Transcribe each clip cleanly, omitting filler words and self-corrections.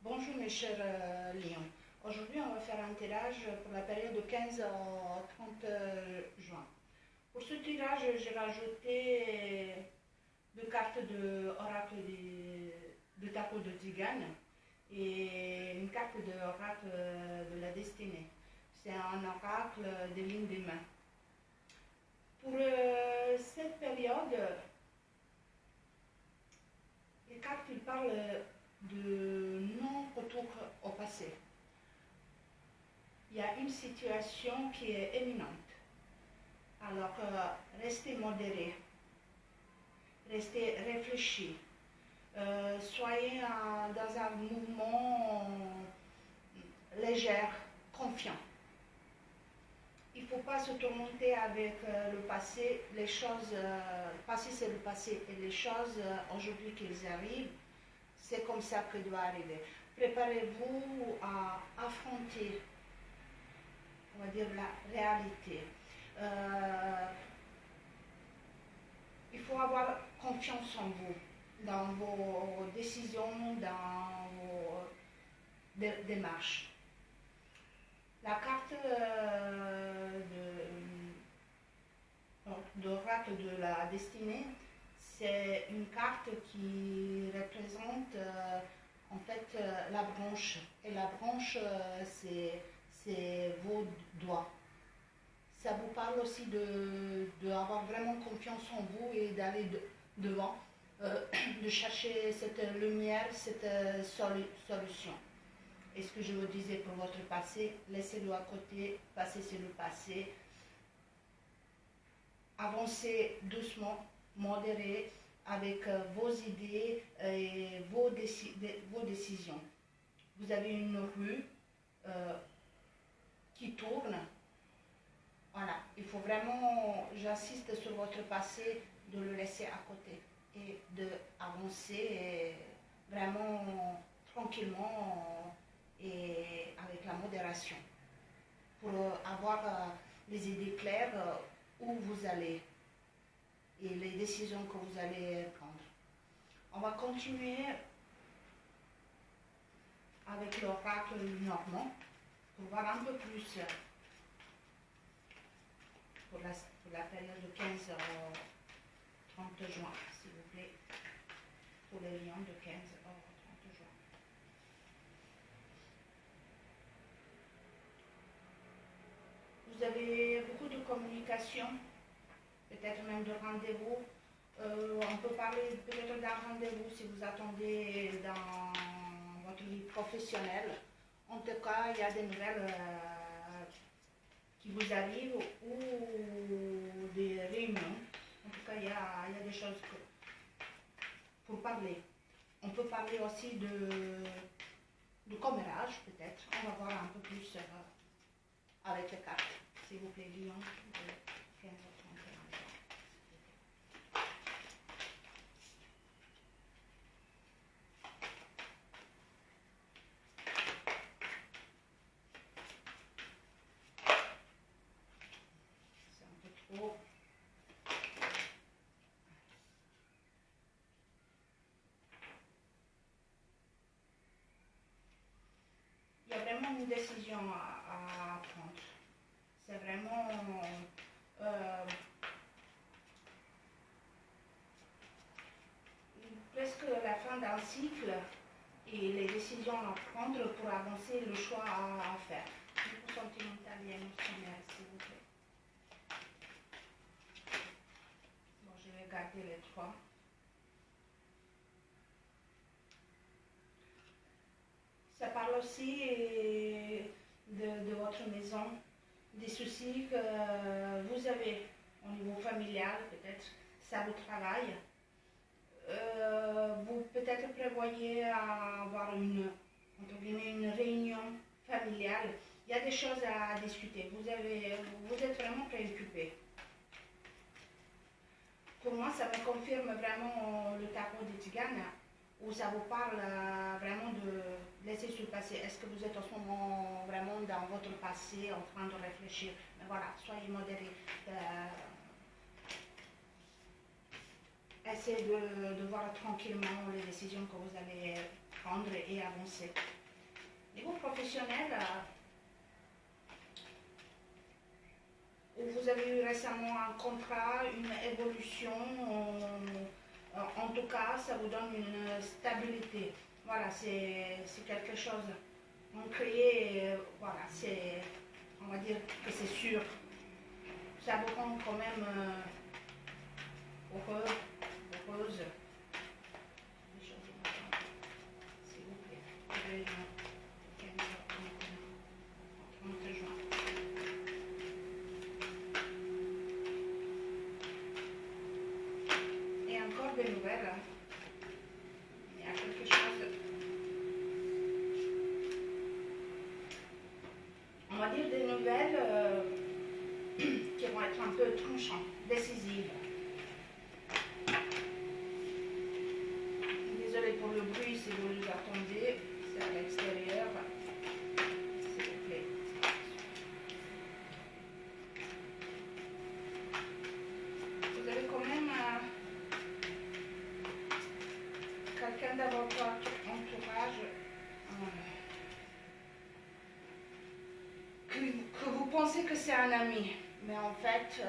Bonjour mes chers lions. Aujourd'hui on va faire un tirage pour la période de 15 au 30 juin. Pour ce tirage j'ai rajouté deux cartes de oracle de tarot de Tzigane et une carte de oracle de la destinée. C'est un oracle des lignes des mains. Pour cette période, les cartes ils parlent de non-retour au passé. Il y a une situation qui est éminente. Alors, restez modéré, restez réfléchi, soyez dans un mouvement léger, confiant. Il ne faut pas se tourmenter avec le passé. Les choses, le passé c'est le passé et les choses aujourd'hui qu'ils arrivent, c'est comme ça que doit arriver. Préparez-vous à affronter, on va dire, la réalité. Il faut avoir confiance en vous, dans vos décisions, dans vos démarches. La carte d'oracle de la destinée, c'est une carte qui représente en fait la branche. Et la branche, c'est vos doigts. Ça vous parle aussi d'avoir vraiment confiance en vous et d'aller devant, de chercher cette lumière, cette solution. Et ce que je vous disais pour votre passé, laissez-le à côté, passé c'est le passé. Avancez doucement, modéré, avec vos idées et vos décisions. Vous avez une rue qui tourne. Voilà, il faut vraiment, j'insiste sur votre passé, de le laisser à côté et d'avancer vraiment tranquillement et avec la modération pour avoir les idées claires où vous allez et les décisions que vous allez prendre. On va continuer avec l'oracle normand pour voir un peu plus pour la période de 15 au 30 juin, s'il vous plaît, pour les lions de 15 au 30 juin. Vous avez beaucoup de communication, peut-être même de rendez-vous. On peut parler peut-être d'un rendez-vous si vous attendez dans votre vie professionnelle. En tout cas, il y a des nouvelles qui vous arrivent ou des réunions. En tout cas, il y a des choses pour parler. On peut parler aussi de commérage, peut-être. On va voir un peu plus avec les cartes. S'il vous plaît, Lyon, de 15 au 31 juin. C'est un peu trop. Il y a vraiment une décision à prendre. C'est vraiment presque la fin d'un cycle et les décisions à prendre pour avancer, le choix à faire. Niveau sentimental et émotionnel, s'il vous plaît. Bon, je vais garder les trois. Ça parle aussi de votre maison, des soucis que vous avez au niveau familial, peut-être, ça vous travaille. Vous peut-être prévoyez avoir une réunion familiale. Il y a des choses à discuter. Vous êtes vraiment préoccupé. Pour moi, ça me confirme vraiment le tarot de Tzigane, où ça vous parle vraiment de laisser se passer. Est-ce que vous êtes en ce moment vraiment dans votre passé, en train de réfléchir? Mais voilà, soyez modéré. Essayez de voir tranquillement les décisions que vous allez prendre. apprendre et avancer. Niveau professionnel, vous avez eu récemment un contrat, une évolution, en tout cas, ça vous donne une stabilité. Voilà, c'est quelque chose ancré, voilà, on va dire que c'est sûr. Ça vous rend quand même heureuse. S'il vous plaît. 30 juin. Et encore des nouvelles. Il y a quelque chose. On va dire des nouvelles qui vont être un peu tranchantes, décisives. Désolée pour le bruit si vous l'attendez, c'est à l'extérieur. S'il vous plaît. Vous avez quand même quelqu'un dans votre entourage que vous pensez que c'est un ami, mais en fait,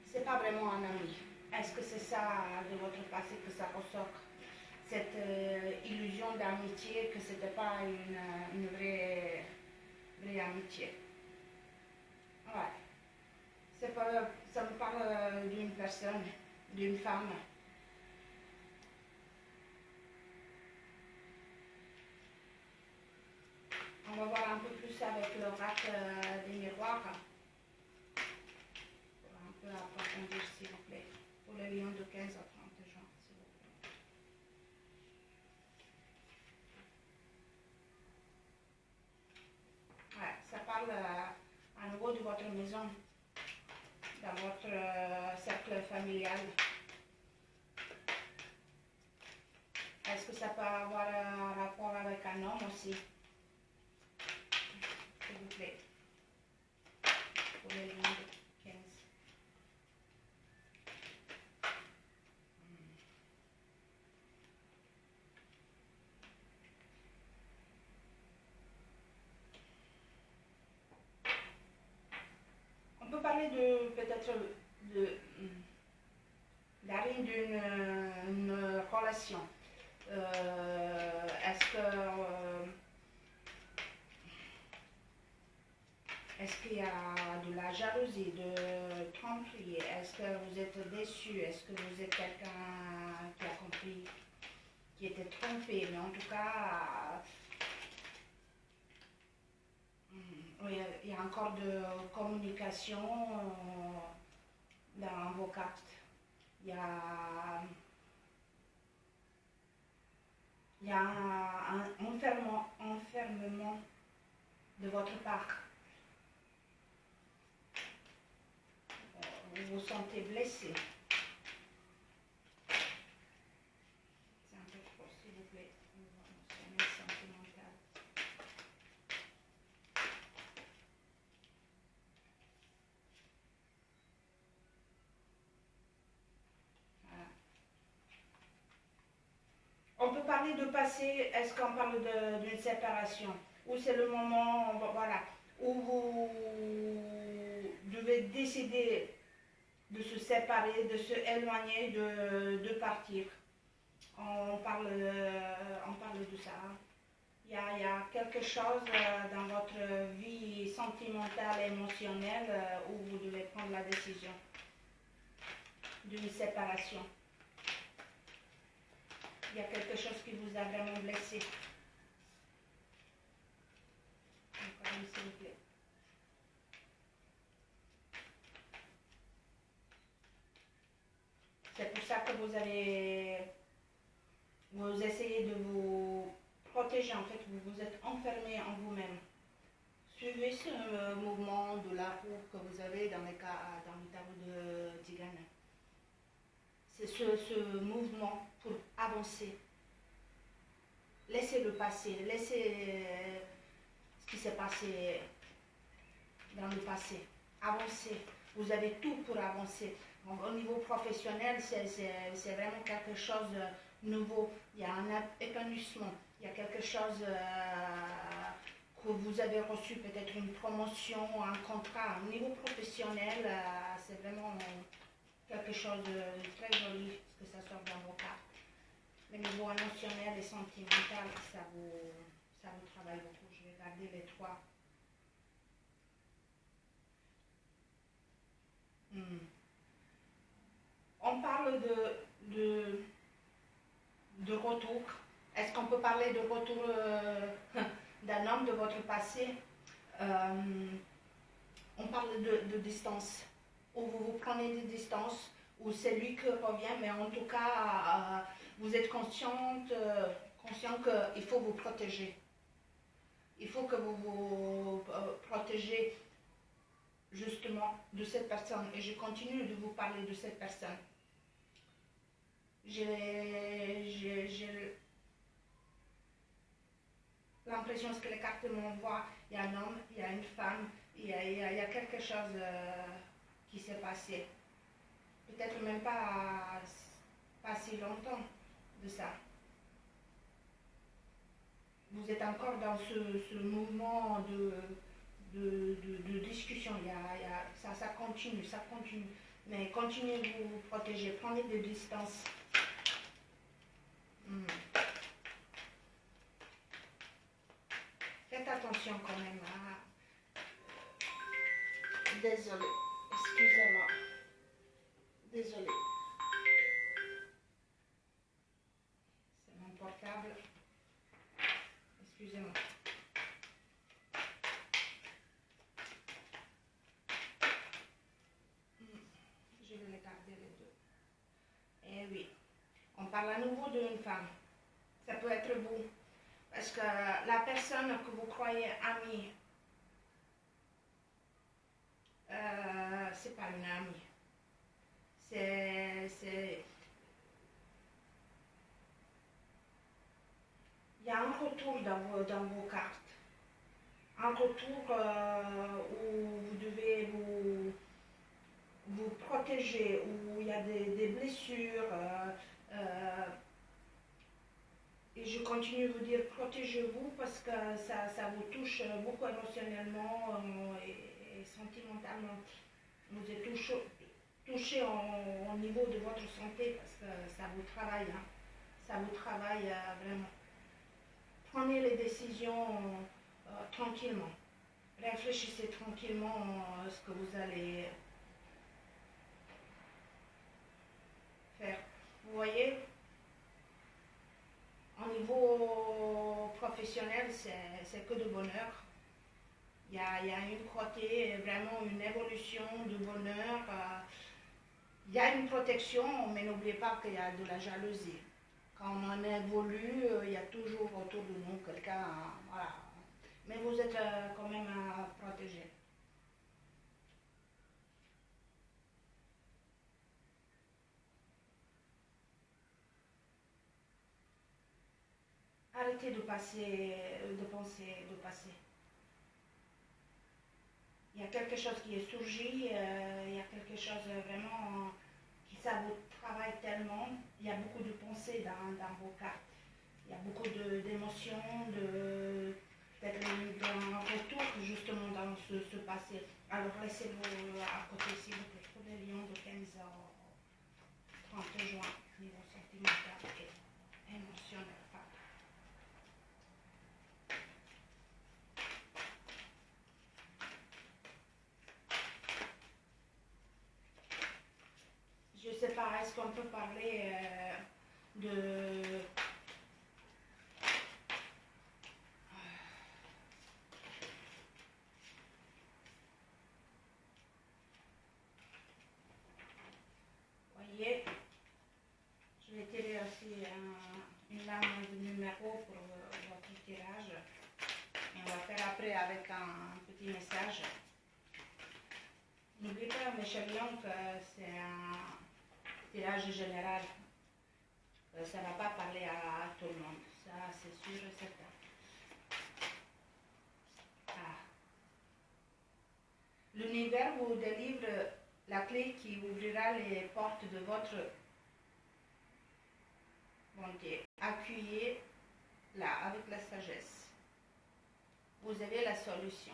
c'est pas vraiment un ami. Est-ce que c'est ça de votre passé que ça ressort? Cette illusion d'amitié, que c'était pas une vraie amitié. Ouais. Ça me parle d'une personne, d'une femme. On va voir un peu plus avec l'oracle des miroirs. Pour un peu approfondir, s'il vous plaît. Pour le lion de 15 à 30 juin, s'il vous plaît. Ouais, ça parle à nouveau de votre maison, dans votre cercle familial. Est-ce que ça peut avoir un rapport avec un homme aussi? S'il vous plaît. Pour le lion de 15. On peut parler de peut-être d'arrêt d'une relation. Est-ce qu'il y a de la jalousie, de tromperie? Est-ce que vous êtes déçu? Est-ce que vous êtes quelqu'un qui a compris, qui était trompé? Mais en tout cas, il y a encore de communication dans vos cartes. Il y a un enfermement de votre part. Vous vous sentez blessé. C'est un peu trop, s'il vous plaît. Émotionnel, sentimental. Voilà. On peut parler de passé. Est-ce qu'on parle d'une séparation? Ou c'est le moment, voilà, où vous devez décider de se séparer, de se éloigner, de partir. On parle de ça. Il y a quelque chose dans votre vie sentimentale, émotionnelle, où vous devez prendre la décision d'une séparation. Il y a quelque chose qui vous a vraiment blessé. Encore une, s'il vous plaît. C'est pour ça que vous essayez de vous protéger, en fait, vous vous êtes enfermé en vous-même. Suivez ce mouvement de la roue que vous avez dans le tableau de Tigana. C'est ce mouvement pour avancer. Laissez le passé, laissez ce qui s'est passé dans le passé. Avancez. Vous avez tout pour avancer. Au niveau professionnel, c'est vraiment quelque chose nouveau, il y a un épanouissement, il y a quelque chose que vous avez reçu, peut-être une promotion, un contrat, un niveau professionnel, c'est vraiment quelque chose de très joli ce que ça sort dans vos cartes. Le niveau émotionnel et sentimental, ça vous travaille beaucoup. Je vais garder les trois. On parle de retour. Est-ce qu'on peut parler de retour d'un homme de votre passé? On parle de distance, où vous vous prenez des distances, où c'est lui qui revient, mais en tout cas, vous êtes conscient qu'il faut vous protéger. Il faut que vous vous protégez justement de cette personne. Et je continue de vous parler de cette personne. J'ai l'impression que les cartes m'envoient, il y a un homme, il y a une femme, il y a quelque chose qui s'est passé. Peut-être même pas si longtemps de ça. Vous êtes encore dans ce mouvement de discussion. Ça continue. Mais continuez de vous protéger. Prenez des distances. Faites attention quand même. Désolée. Excusez-moi. Désolée. C'est mon portable. Excusez-moi. Je vais les garder les deux. Eh oui. On parle à nouveau d'une femme. Ça peut être vous. Parce que la personne que vous croyez amie, c'est pas une amie. Il y a un retour dans vos cartes. Un retour où vous devez vous protéger, où il y a des blessures. Et je continue de vous dire, protégez-vous parce que ça vous touche beaucoup émotionnellement et sentimentalement. Vous êtes touché au niveau de votre santé parce que ça vous travaille. Ça vous travaille vraiment. Prenez les décisions tranquillement. Réfléchissez tranquillement à ce que vous allez faire. Vous voyez, au niveau professionnel, c'est que de bonheur. Il y a une côté, vraiment une évolution de bonheur. Il y a une protection, mais n'oubliez pas qu'il y a de la jalousie. Quand on évolue, il y a toujours autour de nous quelqu'un, voilà. Mais vous êtes quand même protégé. Arrêtez de penser de passer. Il y a quelque chose qui est surgi, il y a quelque chose vraiment qui ça vous travaille tellement. Il y a beaucoup de pensées dans vos cartes. Il y a beaucoup d'émotions, d'être un retour justement dans ce passé. Alors laissez-vous à côté s'il vous plaît. Pour les lions de 15 au 30 juin, niveau sentimental et émotionnel. Je ne sais pas, est-ce qu'on peut parler de... Voyez, je vais tirer aussi une lame de numéro pour votre tirage. Et on va faire après avec un petit message. N'oubliez pas, mes chers lions, que c'est un tirage général. Ça ne va pas parler à tout le monde. Ça, c'est sûr et certain. L'univers vous délivre la clé qui ouvrira les portes de votre Volonté. Accueillez là avec la sagesse. Vous avez la solution.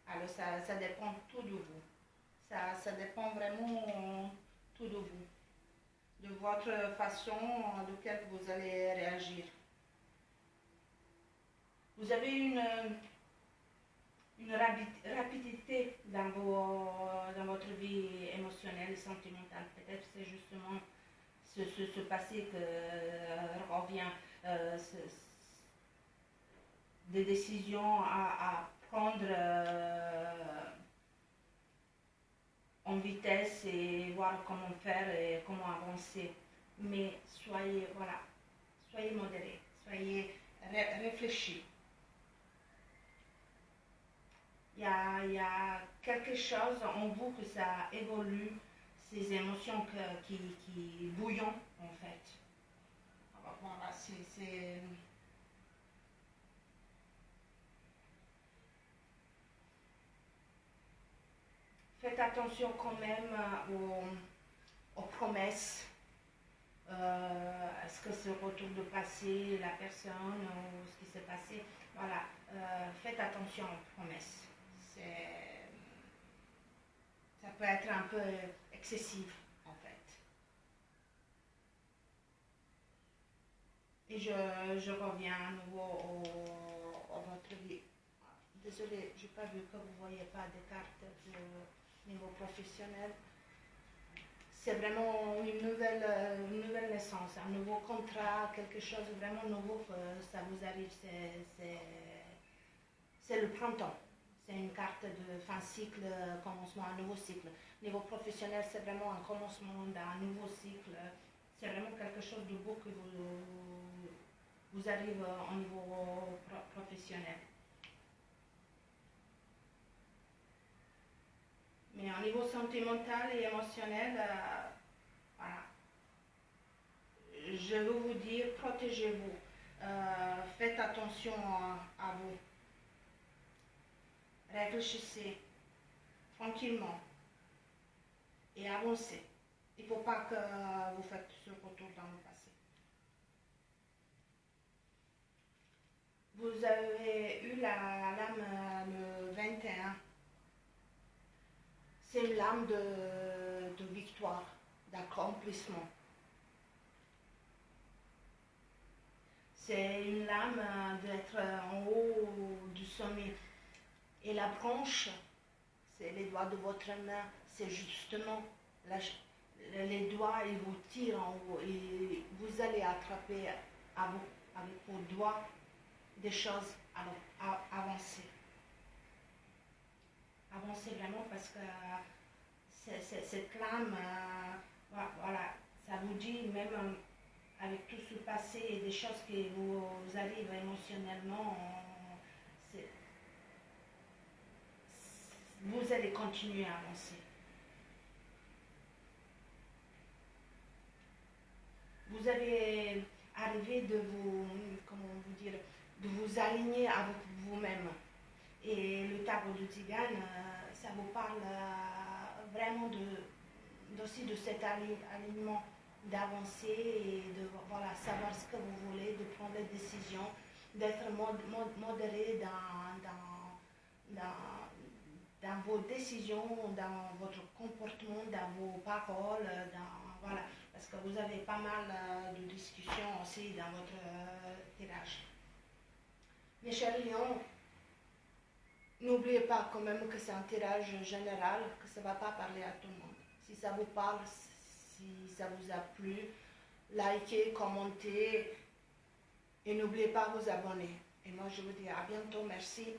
Alors ça dépend tout de vous. Ça dépend vraiment tout de vous. De votre façon de laquelle vous allez réagir. Vous avez une rapidité dans votre vie émotionnelle et sentimentale. Peut-être c'est justement ce passé que revient, des décisions à prendre en vitesse et voir comment faire et comment avancer. Mais soyez modérés, soyez réfléchis. Il y a quelque chose en vous que ça évolue, ces émotions qui bouillonnent en fait. Voilà, c'est... Faites attention quand même aux promesses. Est-ce que ce retour de passé, la personne ou ce qui s'est passé, voilà, faites attention aux promesses. Ça peut être un peu excessif en fait. Et je reviens à nouveau à votre vie. Désolée, je n'ai pas vu que vous ne voyez pas des cartes de niveau professionnel. C'est vraiment une nouvelle naissance, un nouveau contrat, quelque chose de vraiment nouveau que ça vous arrive. C'est le printemps. C'est une carte de fin cycle, commencement, un nouveau cycle. Niveau professionnel, c'est vraiment un commencement d'un nouveau cycle. C'est vraiment quelque chose de beau que vous arrive au niveau professionnel. Mais au niveau sentimental et émotionnel, voilà. Je veux vous dire, protégez-vous. Faites attention à vous. Réfléchissez tranquillement et avancez. Il ne faut pas que vous faites ce retour dans le passé. Vous avez eu la lame le 21. C'est une lame de victoire, d'accomplissement. C'est une lame d'être en haut du sommet. Et la branche, c'est les doigts de votre main, c'est justement les doigts, ils vous tirent en haut et vous allez attraper avec vos doigts des choses, alors avancez. Avancez vraiment parce que cette lame, voilà, ça vous dit même avec tout ce passé et des choses qui vous arrivent émotionnellement, vous allez continuer à avancer. Vous avez arrivé de vous aligner avec vous-même. Et le tableau de Tzigane, ça vous parle vraiment aussi de cet alignement, d'avancer et de savoir ce que vous voulez, de prendre des décisions, d'être modéré dans vos décisions, dans votre comportement, dans vos paroles, voilà, parce que vous avez pas mal de discussions aussi dans votre tirage. Mes chers lions, n'oubliez pas quand même que c'est un tirage général, que ça ne va pas parler à tout le monde. Si ça vous parle, si ça vous a plu, likez, commentez et n'oubliez pas de vous abonner. Et moi je vous dis à bientôt, merci.